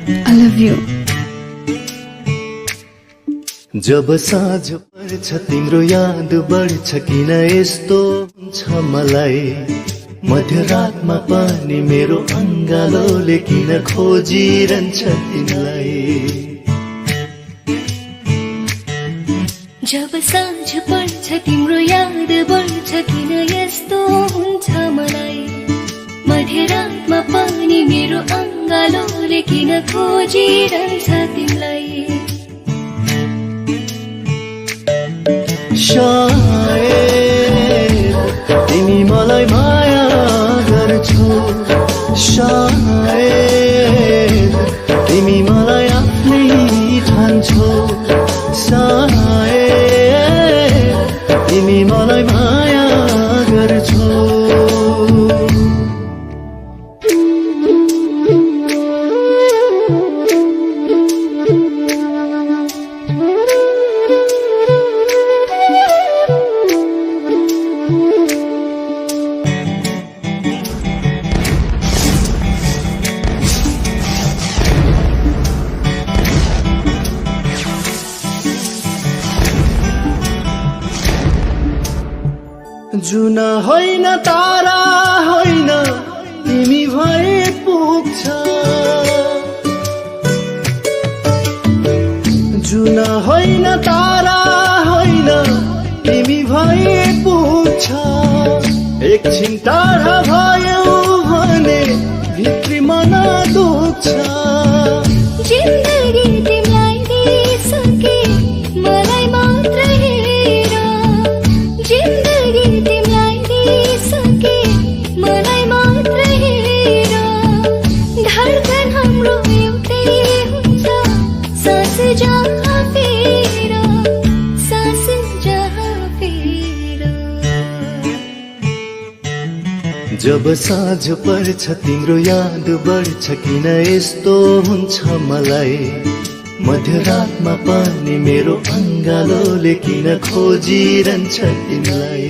I love you. जब साँझ पर्छ तिम्रो याद बढ्छ किन यस्तो हुन्छ मलाई मध्यरातमा पनि मेरो अङ्गालोले किन खोजिरहन्छ तिमीलाई जब साँझ पर्छ तिम्रो याद बढ्छ किन यस्तो हुन्छ मलाई मध्यरातमा पनि मेरो अङ्गालोले किन खोजिरहन्छ तिमीलाई सायद तिमी मलाई माया गर्छौ सायद तिमी मलाई आफ्नै ठान्छौ सायद तिमी मलाई माया गर्छौ जुन होइन तारा होइन तिमी भए पुग्छ जुन होइन तारा होइन तिमी भए पुग्छ एकछिन टाढा भयो भने भित्री मन दुख्छ जिन्दगी तिमीलाई दिइसके मलाई मात्र हेर जिन्दगी तिमीलाई दिइसके मलाई मात्र हेर धड्कन हाम्रो एउटै हुन्छ सास जहाँ फेर सास जहाँ फेर जब साँझ पर्छ तिम्रो याद बढ्छ किन यस्तो हुन्छ मलाई मध्यरातमा पनि मेरो अङ्गालोले किन खोजिरहन्छ तिमीलाई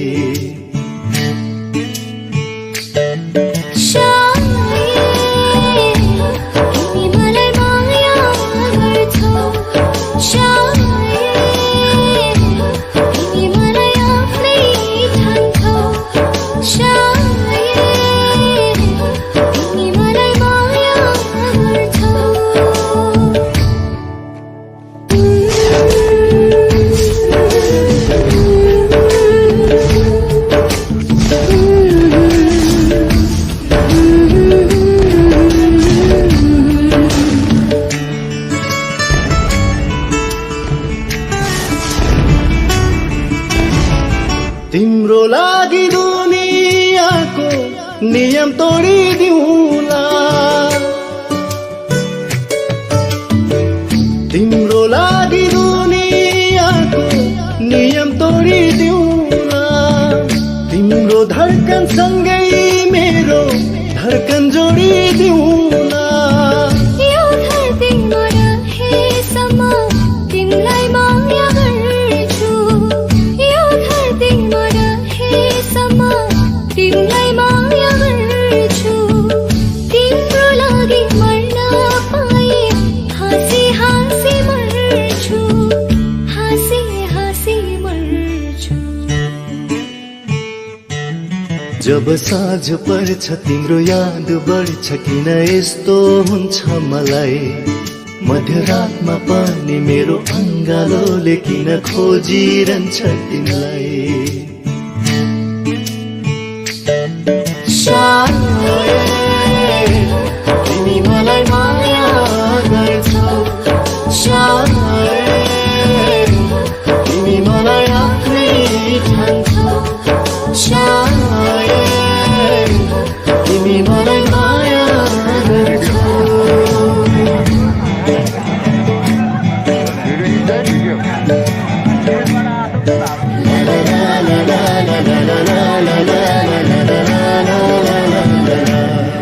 तिम्रो लागि दुनियाँको नियम तोडिदिउँला तिम्रो लागि दुनियाँको नियम तोडिदिउँला तिम्रो धड्कन सँगै मेरो धड्कन जोडिदिउँला यो धरतीमा रहेसम्म तिमीलाई माया गर्छु यो धरतीमा रहेसम्म तिमीलाई माया गर्छु तिम्रो लागि मर्न पाए हाँसी हाँसी मर्छु हाँसी हाँसी मर्छु जब साँझ पर्छ तिम्रो याद बढ्छ किन यस्तो हुन्छ मलाई मध्यरातमा पनि मेरो अङ्गालोले किन खोजिरहन्छ तिमीलाई सायद तिमी मलाई माया गर्छौ सायद तिमी मलाई आफ्नै ठान्छौ सायद तिमी मलाई माया गर्छौ la la la la la la la la la la la la la la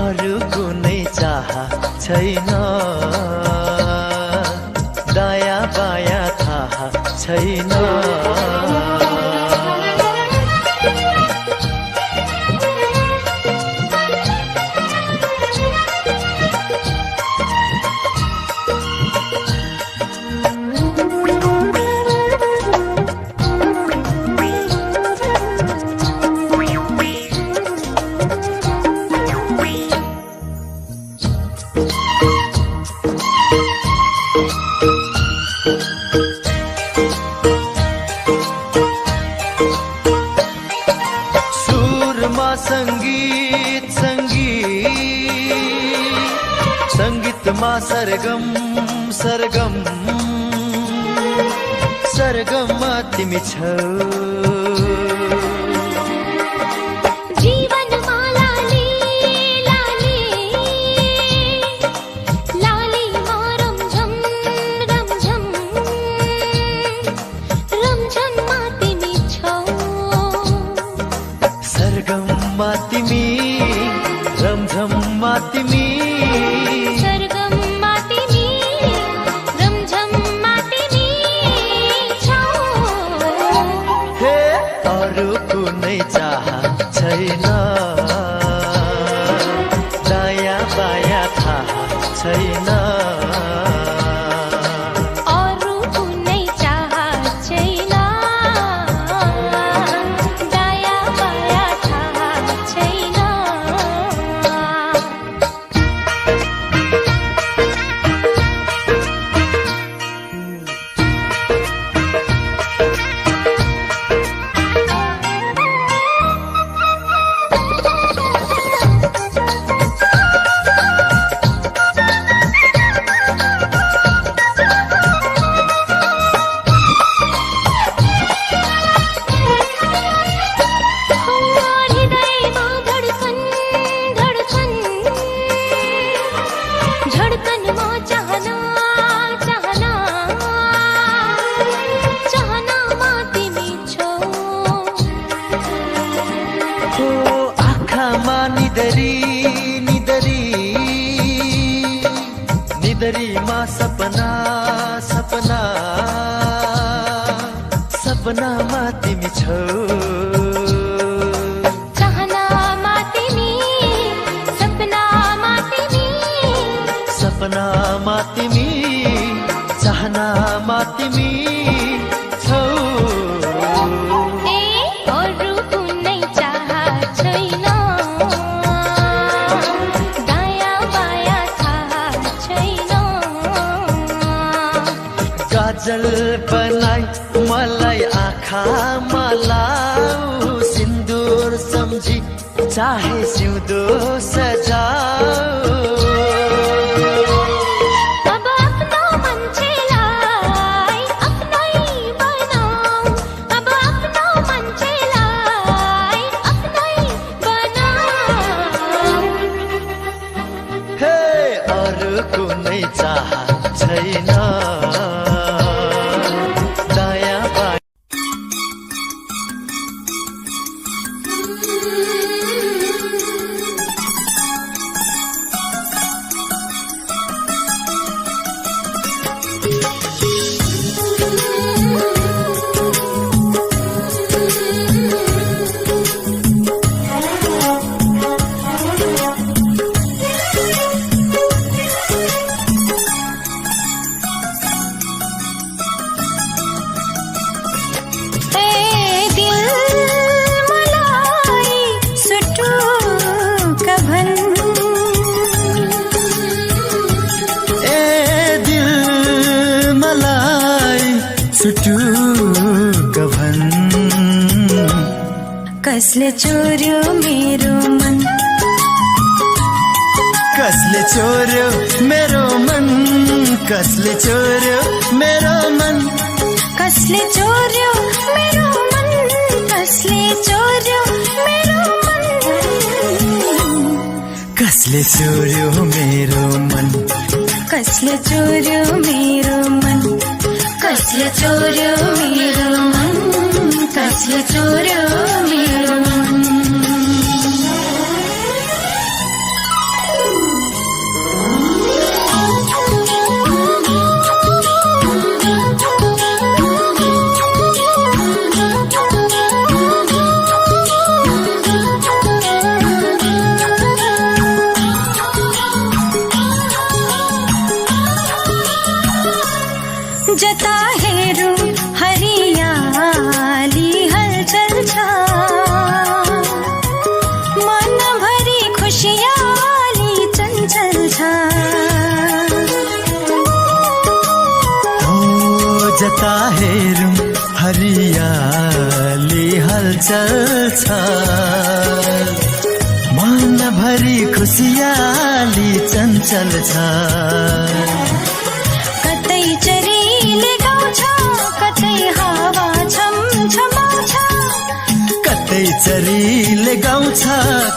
अरू कुनै चाह छैन, दाया बाया थाहा छैन। संगीत संगीत संगीतमा सरगम सरगम सरगममा तिमी छौ। जीवनमा लाली लाली लालीमा रमझम रमझम रमझममा तिमी छौ। सरगममा तिमी रमझममा तिमी सरगममा तिमी रमझममा तिमी छौ। हे अरू कुनै चाह छैन, दाया बाया थाहा छैन। अरू कुनै चाह छैन, दाया बाया थाहा छैन। हृदयमा धडकन धडकन धडकनमा चाहना चाहना चाहनामा तिमी छौ। ओ आँखामा निदरी निदरी निदरीमा सपना सपना सपनामा तिमी छौ। चाहनामा तिमी सपनामा तिमी सपनामा तिमी चाहनामा तिमी छौ। ए अरू कुनै चाह छैन, दाया बाया थाहा छैन। काजल बनाई मलाई आँखामा लाऊ, सिन्दुर सम्झी चाहे सिउँदो सजाऊ। अब आफ्नो मान्छेलाई आफ्नै बनाऊ, अब आफ्नो मान्छेलाई आफ्नै बनाऊ। हे अरू कुनै चाह छैन, दाया बाया कसले चोर्यो मेरो मन, कसले चोर्यो मेरो मन, कसले चोर्यो मेरो मन, कसले चोर्यो मेरो मन, कसले चोर्यो मेरो मन, कसले चोर्यो मेरो मन, कसले चोर्यो मेरो मन, कसले चोर्यो मेरो मन, कसले चोर्यो मेरो मन। जता हेरौं हरियाली हलचल छ मनभरि खुसियाली चञ्चल छ कतै चरीले गाउँछ कतै हावा छमछमाउँछ कतै चरीले गाउँछ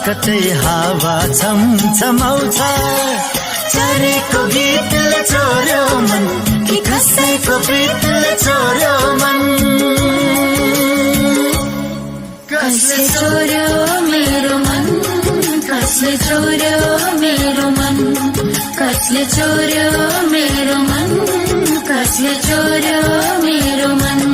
कतै हावा छमछमाउँछ चरेको गीतले चोर्यो मन कि कसैको प्रीतले चोर्यो मन कसले चोर्यो मेरो मन कसले चोर्यो मेरो मन कसले चोर्यो मेरो मन कसले चोर्यो मेरो मन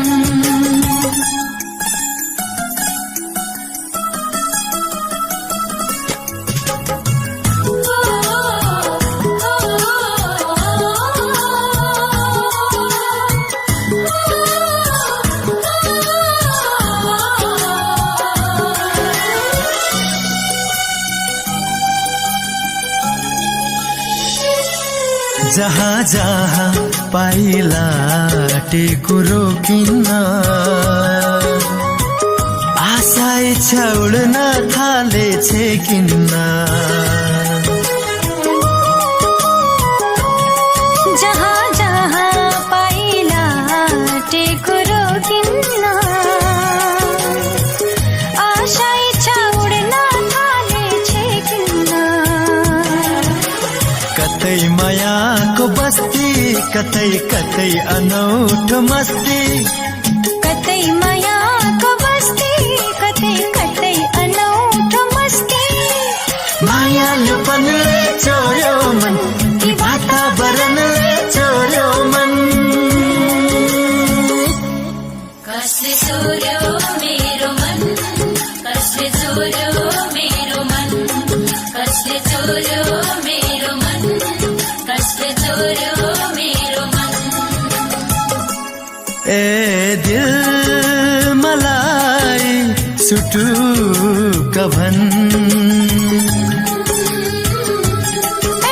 जहाँ जहाँ पाइला टेकुरो किन्न आशा इच्छा उड्न थालेछे किन्न जहाँ जहाँ पाइला टेकुरो किन्न आशा इच्छा उड्न थालेछे किन्न कतै मायाको बस्ती कतै कतै अनौठो मस्ती कतै मायाको बस्ती कतै कतै अनौठो मस्ती मायालुपनले चोर्यो मन कि वातावरणले चोर्यो मन कसले चोर्यो मेरो मन कसले चोर्यो मेरो मन कसले चोर्यो मेरो मन कसले चोर्यो मेरो मन ए दिल मलाई सुटुक भन्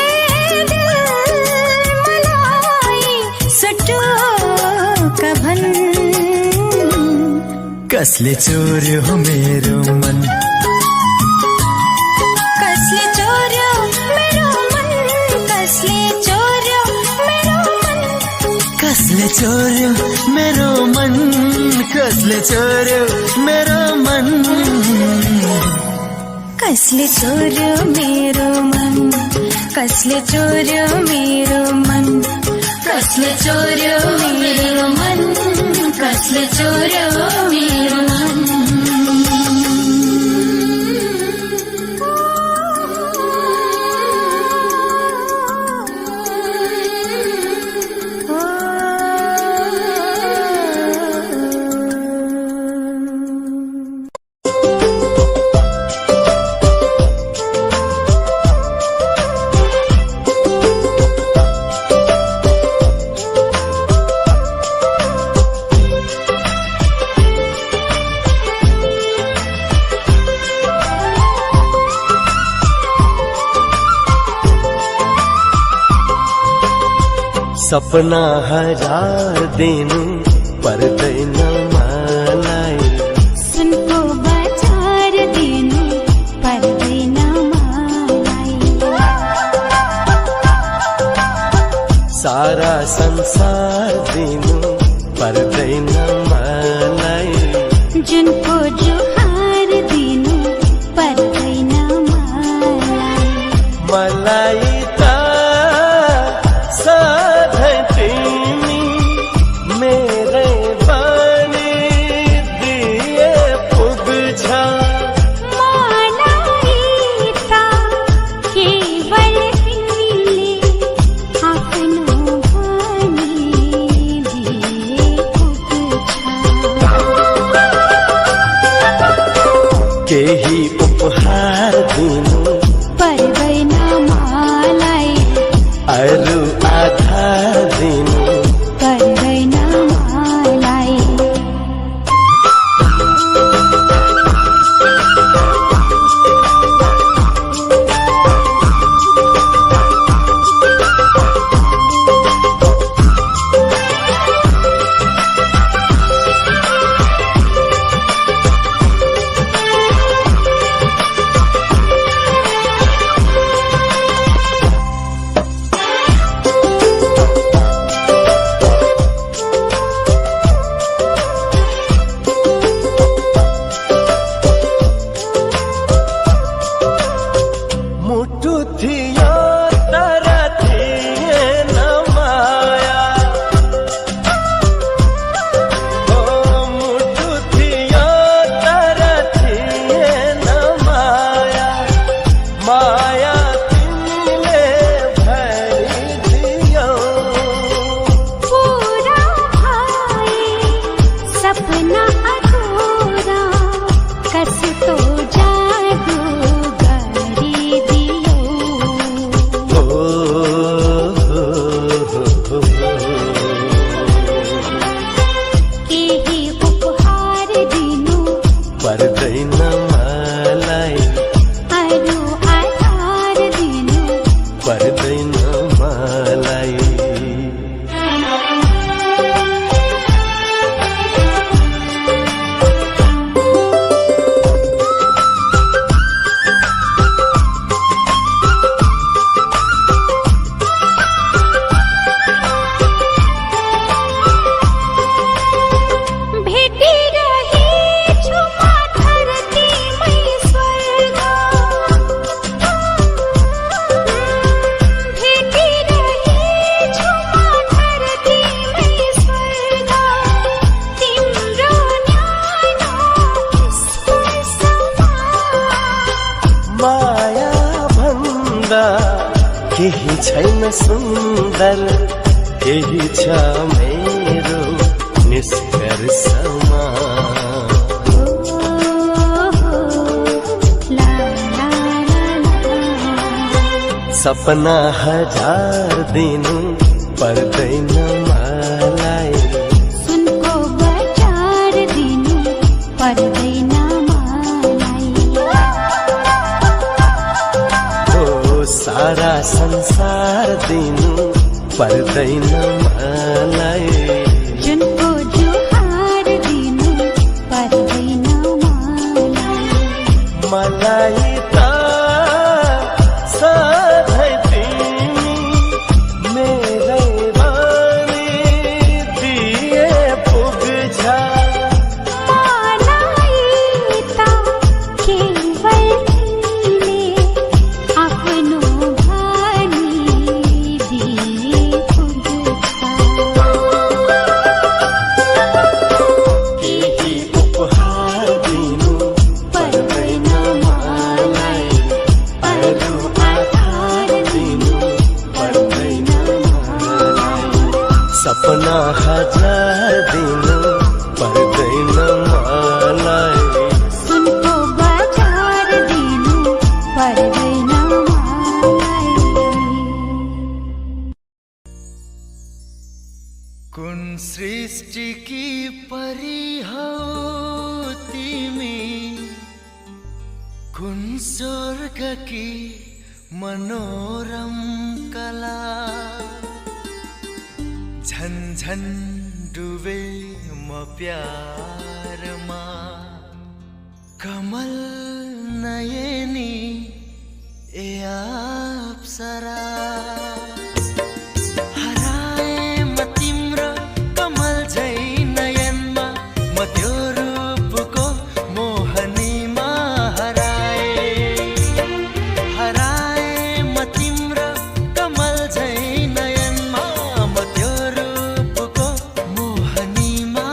ए दिल मलाई सुटुक भन् कसले चोर्यो मेरो मन कसले चोर्यो मेरो मन कसले चोर्यो मेरो मन कसले चोर्यो मेरो मन कसले चोर्यो मेरो मन कसले चोर्यो मेरो मन कसले चोर्यो मेरो मन कसले चोर्यो मेरो मन कसले चोर्यो मेरो मन सपना हजार दिनु पर्दैन मलाई सुनको बजार दिनु पर्दैन मलाई सारा संसार दिनु पर्दैन मलाई जुनको जुहार दिनु पर्दैन मलाई मलाई त सधैँ तिमी मेरै बनी दिए पुग्छ मलाई त केवल तिमीले आफ्नो भनिदिए पुग्छ केही उपहार दिनु पर्दैन मलाई थियो तर थिएन माया ओ मुटु थियो तर थिएन माया माया तिमीले भरिदियौ पूरा भए सपना अधूरा कस्तो जादू गरिदियौ केही उपहार दिनु पर्दैन मलाई अरू आधार दिनु पर्दैन मलाई भेटिरहेछु धरतीमै स्वर्ग भेटिरहेछु धरतीमै स्वर्ग तिम्रो न्यानो स्पर्शमा माया भन्दा केही छैन सुन्दर केही छ मेरो निष्कर्षमा ला ला ला सपना हजार दिनु पर्दैन मलाई सुनको बजार दिनु पर्दैन मलाई ओ सारा संसार दिनु पर्दैन मलाई जुनको जुहार दिनु पर्दैन मलाई त सधैँ तिमी मेरै बानी दिए पुग्छ मलाई त केवल तिमीले आफ्नो भानी दिए पुग्छ केही उपहार दिनु पर्दैन मलाई अरू आधार दिनु पर्दैन मलाई सपना हजार दिनु पर्दैन मलाई सुनको बजार दिनु पर्दैन मलाई कुन सृष्टिकी परी हौ तिमी कुन स्वर्गकी मनोरम कला झन झन डुबे म प्यारमा कमल नयनी ए अप्सरा हराए म तिम्रो कमल झै नयनमा म त्यो रूपको मोहनीमा हराए म तिम्रो कमल झै नयनमा म त्यो रूपको मोहनीमा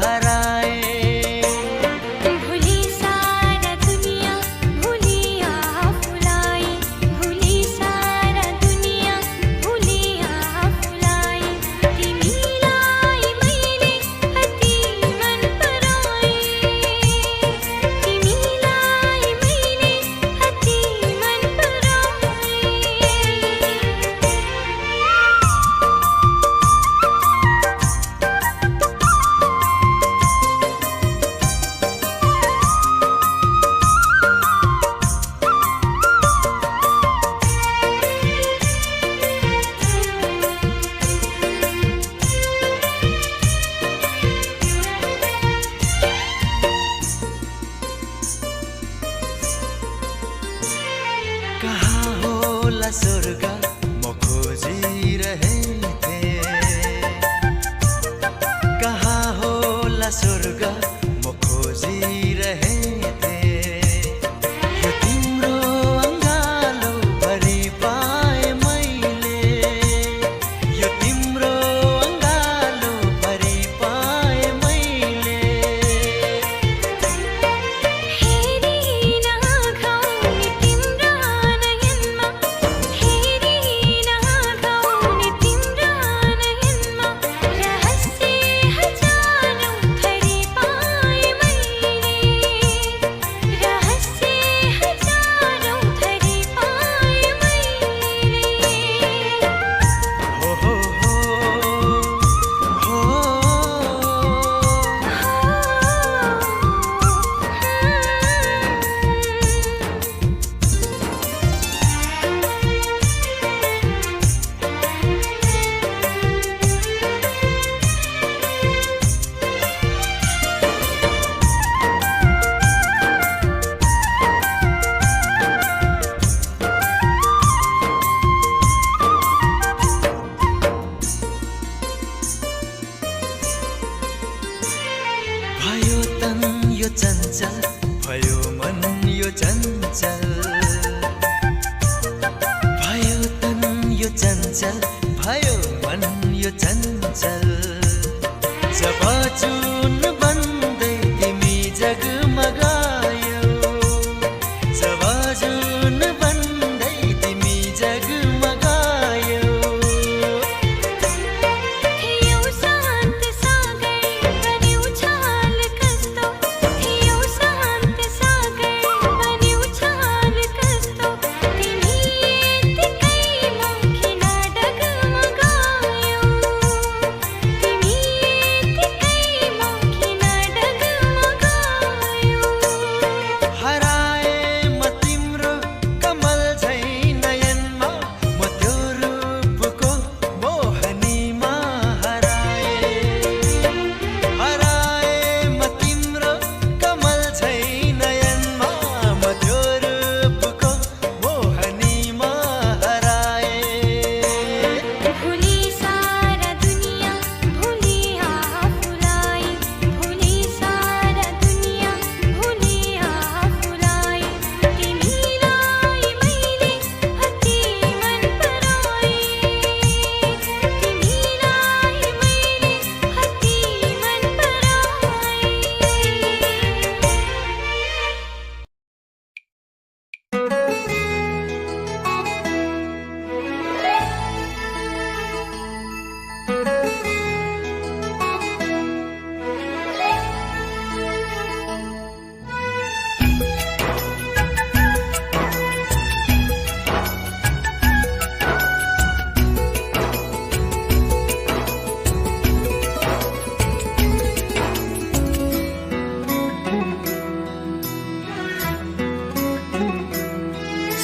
हराए भुली सारा दुनिया भुली आफूलाई भुली सारा दुनिया भुली आफूलाई तिमीलाई मैले अति मन पराए तिमीलाई मैले अति मन पराए कहाँ होला स्वर्ग म खोजिरहेथे कहाँ होला स्वर्ग म खोजिरहेथे यो तिम्रो अङ्गालो भरि पा चञ्चल भयो मन यो चञ्चल जब जुन बन्दै तिमी जगमगायौ जब जुन बन्दै तिमी जगमगायौ थियो शान्त सागर बन्यो छाल कस्तो थियो शान्त सागर बन्यो छाल कस्तो तिमी यतिकै मुखिन डगमगायौ तिमी यतिकै मुखिन डगमगायौ हराए म तिम्रो कमल झै नयनमा म त्यो रूपको मोहनीमा हराए म तिम्रो कमल झै नयनमा म त्यो रूपको मोहनीमा हराए भुली सारा दुनिया भुली आफूलाई भुली सारा दुनिया भुली आफूलाई तिमीलाई मैले अति मन पराए तिमीलाई मैले अति मन पराए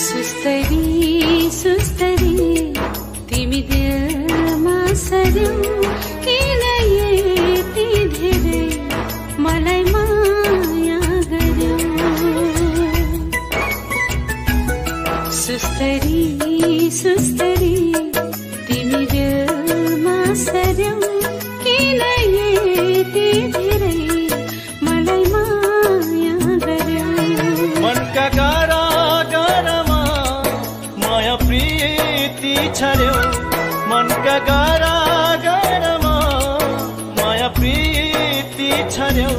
सुस्तरी सुस्तरी तिमी दिलमा सर्यौ किन यति धेरै मलाई माया गर्यौ सुस्तरी सुस्तरी तिमी दिलमा सर्यौ किन यति धेरै मलाई माया गर्यौ मनका गारागारमा माया प्रीति छर्यो मनका गारागारमा माया प्रीति छर्यो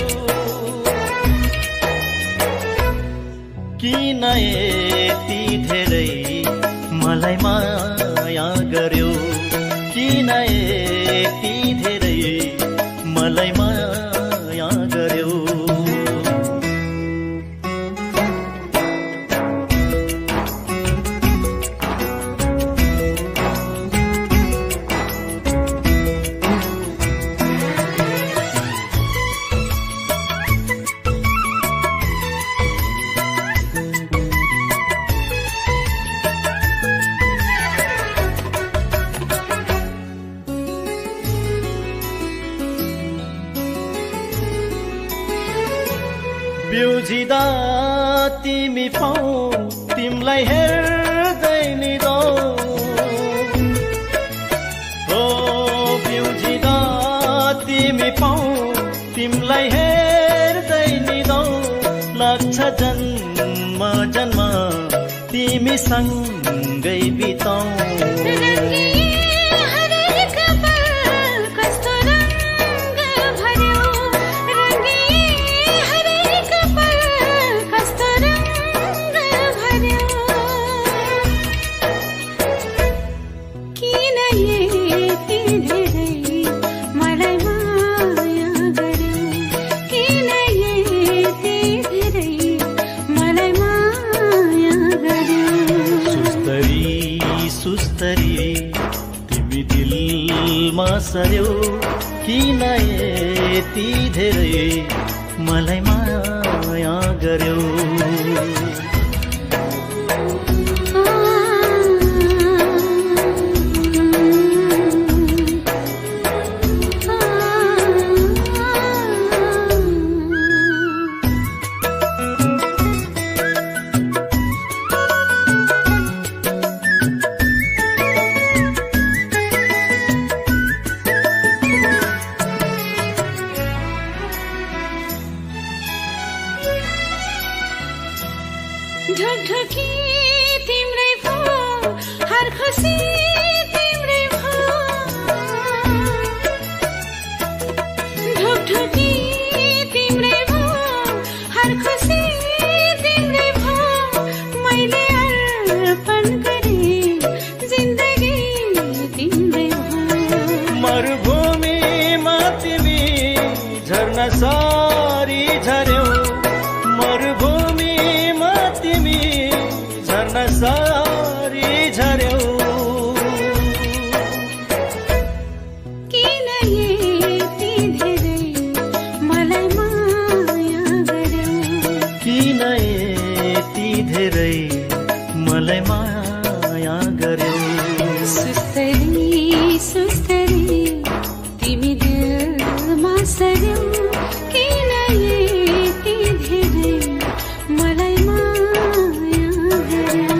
किन यति धेरै मलाई माया गर्यो किन यति धेरै मलाई माया गर्यो बिउजिदा तिमी पाऊ तिमलाई हेर्दै नि दो हो बिउजिदा तिमी पाऊ तिमलाई हेर्दै नि दो लाग्छ जन्म जन्म तिमी सँगै बिताऊ सुस्तरी तिमी दिलमा सर्यौ किन यति धेरै मलाई माया गर्यौ ढकढकी तिम्रै पो हर खुसी सुस्तरी सुस्तरी तिमी दिलमा सर्यौ किन यति धेरै मलाई माया गर्यौ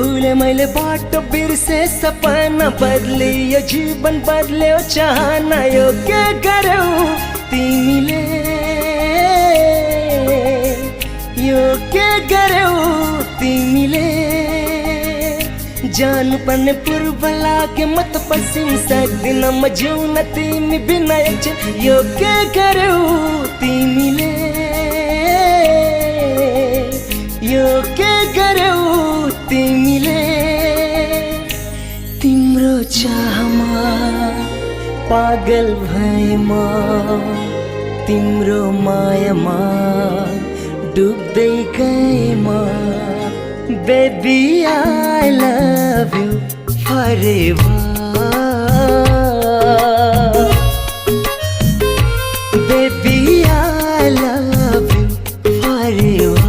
उसले मैले बाटो बिर्से सपना बदले यो जीवन बदल्यो चाहना यो के गर्यौ तिमीले यो के गर्यौ तिमीले जानु पर्ने पूर्व लागे म त पश्चिम सक्दिन म जिउन तिमी बिना एकछिन यो के गर्यौ तिमीले यो के गर्यौ तिमीले तिम्रो चाहमा पागल भएमा तिम्रो मायामा डुब्दै गएमा baby I love you forever baby I love you forever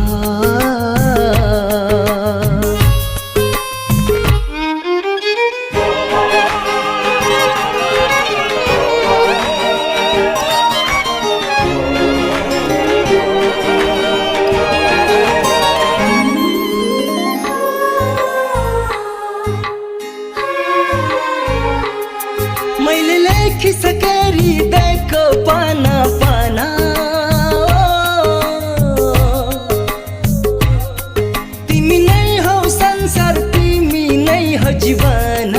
मैले लेखिसके हृदयको पाना पाना तिमी नै हौ संसार तिमी नै हौ जीवन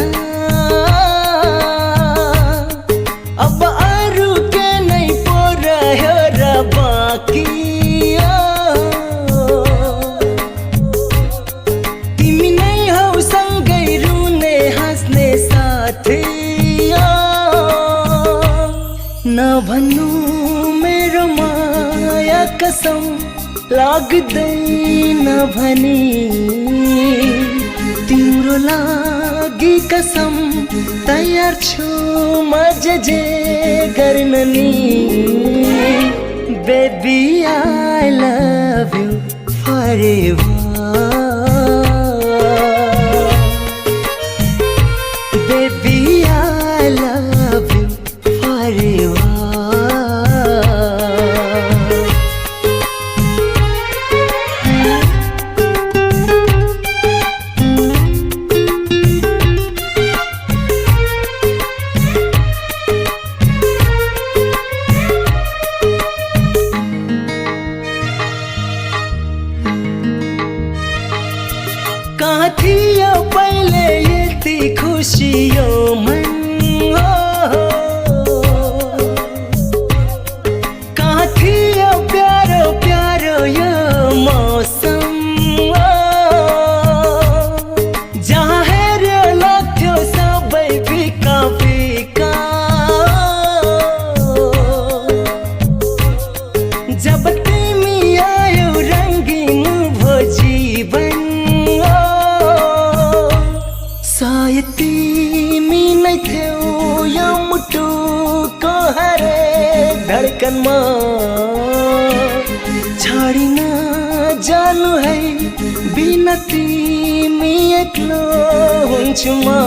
अब अरू के नै पो रह्यो र बाँकी तिमी नै हौ सँगै रुने हाँस्ने साथी नभन्नु मेरो माया कसम लाग्दैन भनी तिम्रो लागि कसम तयार छु म जे गर्न नि baby I love you forever baby I love you forever कहाँ थियो पहिले यति खुसी यो मन कहाँ थियो प्यारो प्यारो यो मौसम जहाँ हेऱ्यो लाग्थ्यो सबै फिका फिका जब तिमी आयो रङ्गिन भो जीवन सायद तिमी नै थियौ यो मुटुको हरेक धड्कनमा छाडिन जानु है बिना तिमी एक्लो हुन्छु म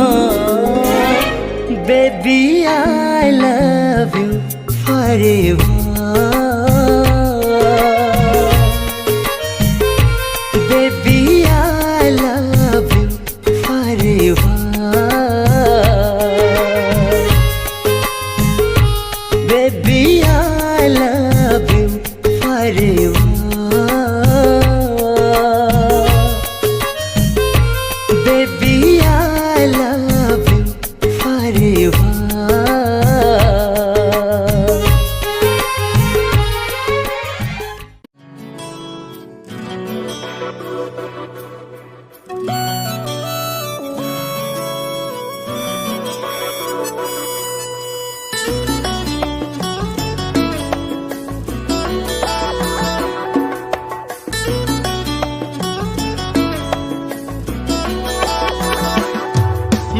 baby I love you forever baby I love you forever baby I love you forever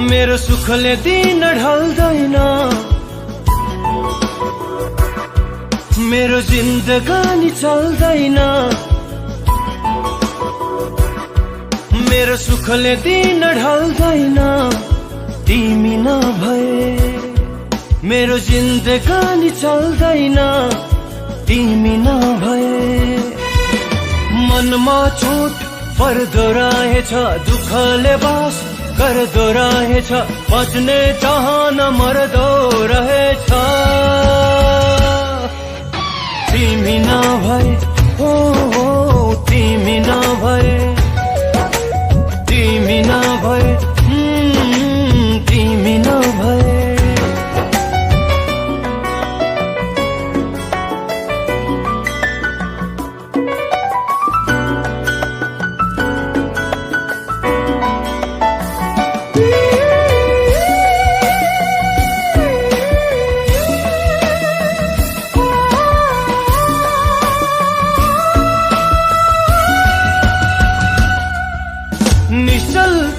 मेरो सुखले दिन ढल्दैन, मेरो जिन्दगानी चल्दैन। मेरो सुखले दिन ढल्दैन, तिमी नभए मेरो जिन्दगानी चल्दैन, तिमी नभए। मनमा चोट पर्दो रहेछ, दुःखले बास गर्दो रहेछ, बच्ने चाहन मर्दो रहेछ। तिमी नभए, ओ तिमी नभए, तिमी नभए, तिमी नभए।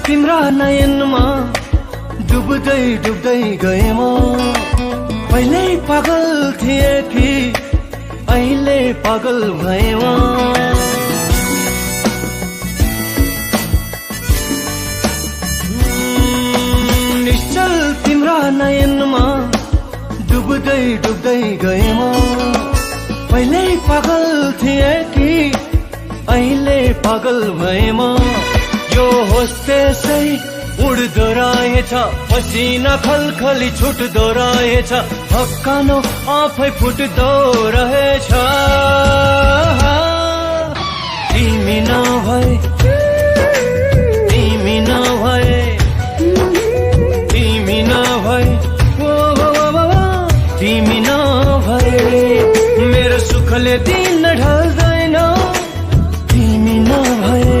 तिम्रा नयनमा डुब्दै डुब्दै गए म। पहिले पागल थिए कि अहिले पागल भए म। निश्चल तिम्रा नयनमा डुब्दै डुब्दै गए म। पहिले पागल थिए कि अहिले पागल भए म। यो होस त्यसै उड्दो रहेछ, पसिना खलखली छुट्दो रहेछ, हक्कानो आफै फुट्दो रहेछ। तिमी नभए, तिमी नभए, तिमी नभए, तिमी नभए। मेरो सुखले दिन ढल्दैन, तिमी नभए।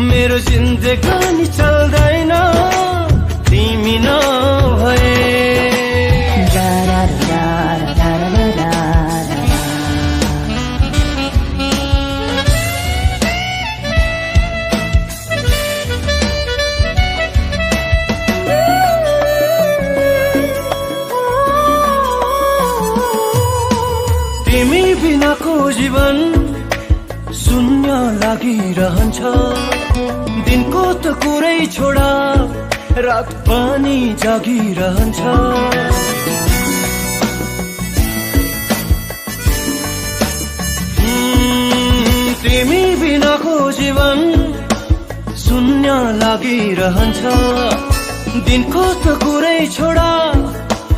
मेरो जिन्दगानी चल्दैन, तिमी नभए। तिमी बिनाको जीवन शून्य लागिरहन्छ। दिनको त कुरै छोडा, रात पनि जागिरहन्छ। तिमी बिनाको जीवन शून्य लागिरहन्छ। दिनको त कुरै छोडा,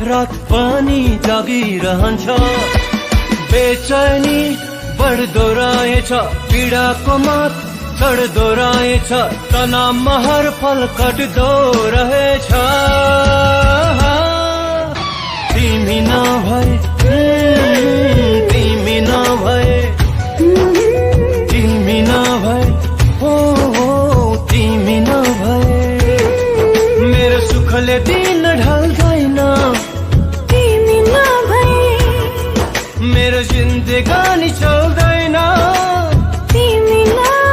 रात पनि जागिरहन्छ। बेचैनी बढ्दो रहेछ, पीडाको मात चढ्दो रहेछ, तनावमा हर पल कट्दो रहेछ। तिमी नभए, तिमी नभए, तिमी नभए, तिमी नभए। मेरो सुखले दिन ढल्दैन, तिमी नभए मेरो जिन्दगानी चल्दैन, तिमी नभए।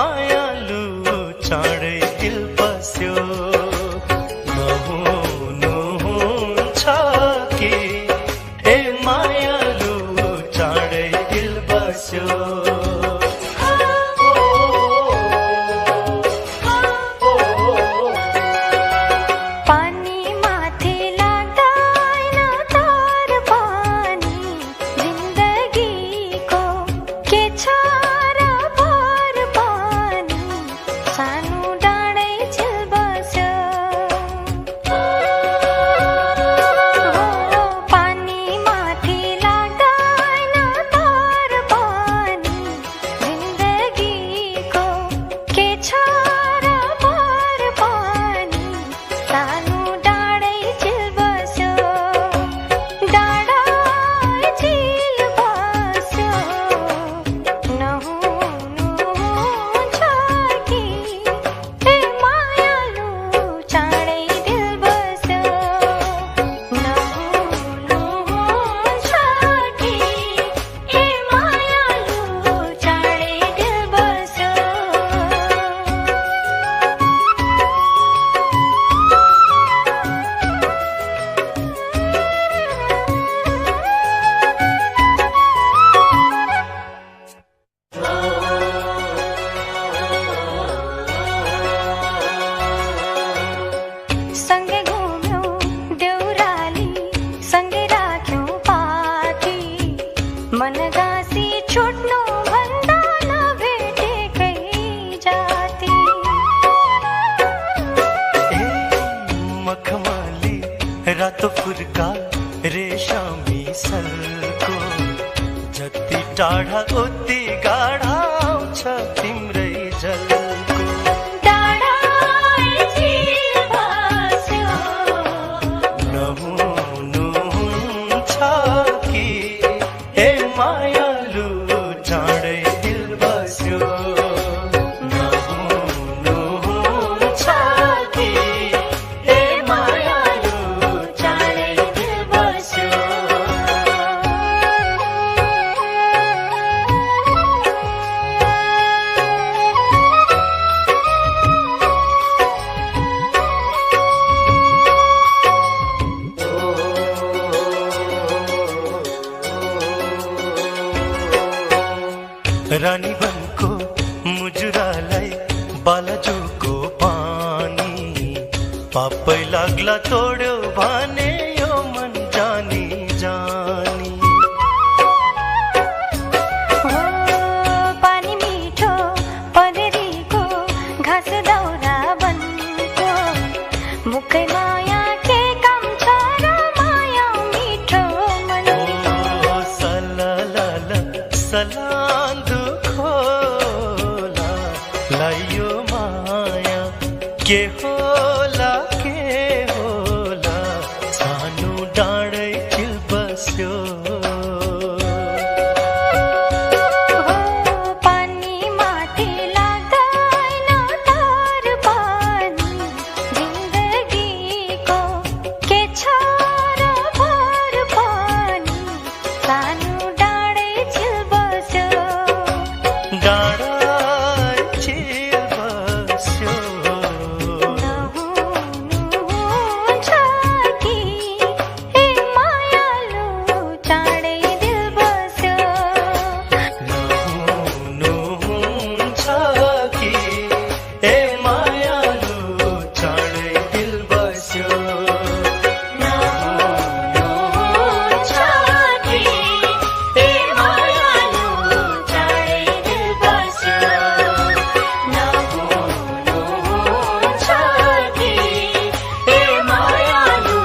मायालु चाँडै दिल बस्यो नहुनुहुन्छ कि ए मायालु चाँडै दिल बस्यो रातो फुर्का रेशमी सलको जति टाढा उति गाढा आउँछ तिम्रै जलको नहुनुहुन्छ कि ए मायालु चाँडै दिल बस्यो नहुनुहुन्छ कि ए मायालु चाँडै दिल बस्यो रानी बनको मुजुरालाई बालाजुको पानी पापै लाग्ला तोड्यो भने यो मन जानी जानी पानी मिठो पदरीको घाँस दाउरा बनको मुखै माया के काम छ र माया मिठो मन सलाला सलान्दु खोला लायो माया के होला सानो डाँडै चिल बस्यो पानी माथि लाग्दैन तर पानी जिन्दगीको के छ र भर पानी सानो डाँडै चिल बस्यो डाँडै चिल बस्यो नहुनुहुन्छ कि ए मायालु चाँडै दिल बस्यो नहुनुहुन्छ कि ए मायालु चाँडै दिल बस्यो नहुनुहुन्छ कि ए मायालु चाँडै दिल बस्यो नहुनुहुन्छ कि ए मायालु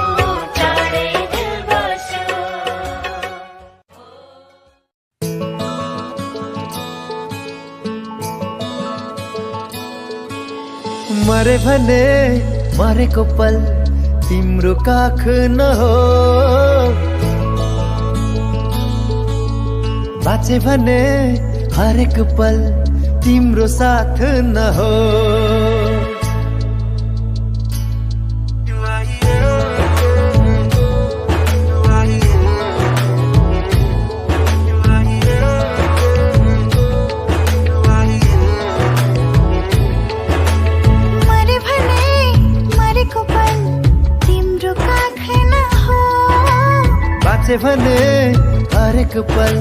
चाँडै दिल बस्यो मरे भने मरेको पल तिम्रो काख नहो बाँचे भने हरेक पल तिम्रो साथ नहो बाँचे भने हरेक पल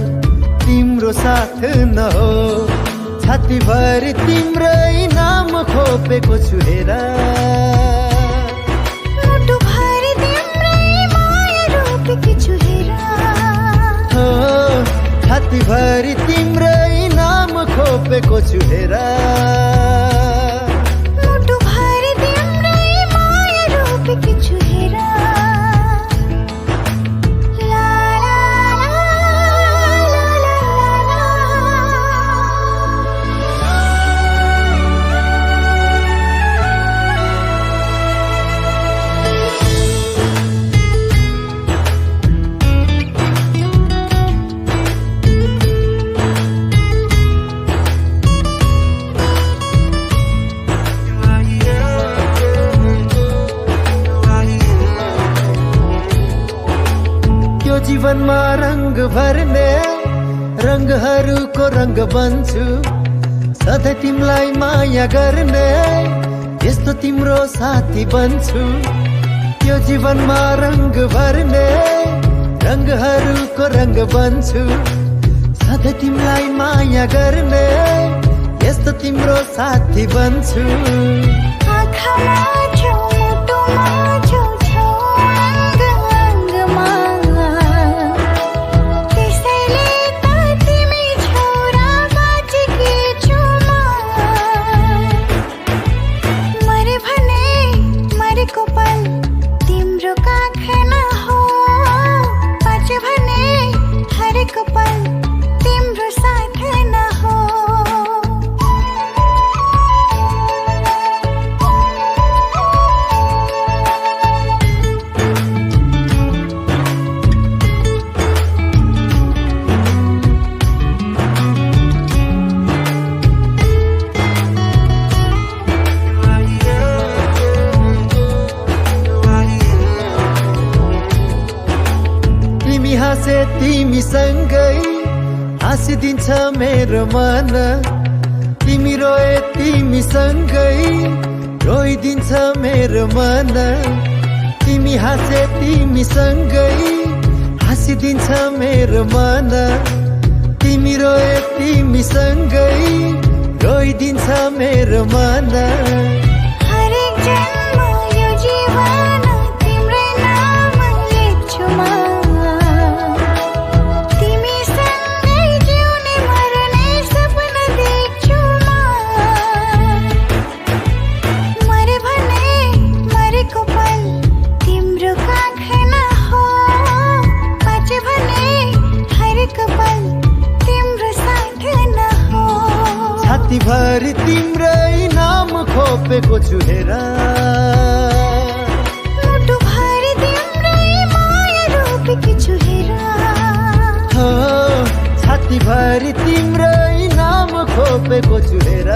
तिम्रो साथ नहो छातीभरि तिम्रै नाम खोपेको छु हेर मुटुभरि तिम्रै माया रोपेकी छु हेर हो छातीभरि तिम्रै नाम खोपेको छु हेर मुटुभरि तिम्रै माया रोपेकी छु हेर ला ला ला ला ला ला त्यो जीवनमा रंग भर्ने रंगहरूको रंग बन्छु सधैँ तिमीलाई माया गर्ने यस्तो तिम्रो साथी बन्छु त्यो जीवनमा रंग भर्ने रंगहरूको रंग बन्छु सधैँ तिमीलाई माया गर्ने यस्तो तिम्रो साथी बन्छु आँखामा छौ मुटुमा छौ छौ अङ्ग अङ्गमा त्यसैले त तिमी छौ र बाँचेकी छु म मरे भने मरेको पल तिम्रो काखमा हो बाँचे भने हरेक पल तिम्रो साथ न हो तिमी हाँसे तिमीसँगै हाँसिदिन्छ मेरो मन तिमी रोए तिमीसँगै रोइदिन्छ मेरो मन तिमी हाँसे तिमीसँगै हाँसिदिन्छ मेरो मन तिमी रोए तिमीसँगै रोइदिन्छ मेरो मन हरेक जन्म यो जीवन तिम्रै नाम लेख्छु म तिमीसँगै जिउने मर्ने सपना देख्छु म मरे भने मरेको पल तिम्रो काखमा हो बाँचे भने हरेक पल तिम्रो साथ न हो छातीभरि तिम्रै नाम खोपेको छु हेर मुटुभरि तिम्रै माया रोपेकी छु हेर हो छातीभरि तिम्रै नाम खोपेको छु हेर